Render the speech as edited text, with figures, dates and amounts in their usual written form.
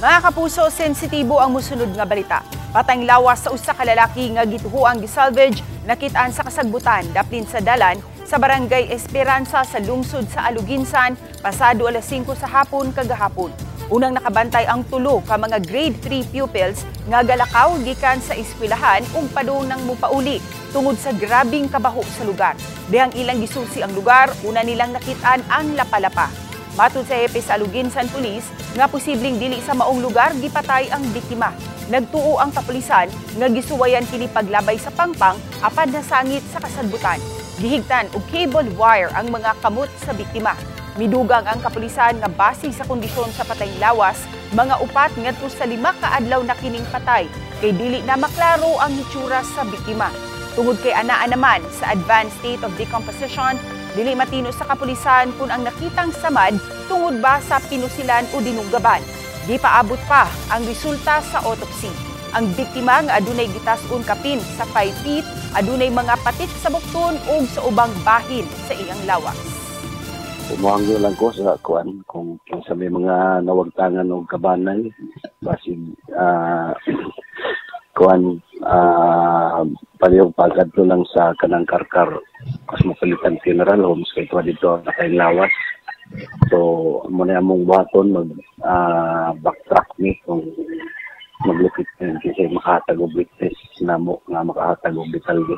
Mga kapuso, sensitibo ang musunod nga balita. Patayng lawas sa usa ka lalaki nga gituhuang gisalvage nakitaan sa kasagbutan daplin sa dalan sa barangay Esperanza sa lungsod sa Aluginsan pasado alas 5 sa hapon kagahapon. Unang nakabantay ang tulo ka mga grade 3 pupils nga galakaw gikan sa eskwelahan ug padung nang mupauli tungod sa grabing kabaho sa lugar. Dihang ilang gisusi ang lugar, una nilang nakitaan ang lapalapa. Matod sa hepe sa Aluginsan Police, nga posibleng dili sa maong lugar gipatay ang biktima. Nagtuo ang kapulisan nga gisuwayan kini paglabay sa pangpang apan nasangit sa kasadbutan. Gihigtan og cable wire ang mga kamot sa biktima. Midugang ang kapulisan nga base sa kondisyon sa patayng lawas, mga upat ngadto sa 5 ka adlaw na kining patay kay dili na maklaro ang hitsura sa biktima. Tungod kay anaa naman sa advanced state of decomposition, dili matino sa kapulisan kung ang nakitang samad tungod ba sa pinusilan o dinunggaban. Di paabot pa ang resulta sa autopsy. Ang biktima nga adunay gitas-on kapin sa 5 feet, adunay mga patit sa bukton ug sa ubang bahin sa iyang lawas. Umuangyo lang ko sa kuan kung sa may mga nawagtangan o kabanay basig kuan palihog pagad to lang sa kanang karkar Cosmopolitan Funeral Homes kay tuwa dito nakay lawas. So muna among buhaton mag backtrack ni kung maglupit kasi makahatag og witness namo nga makahatag og detalye.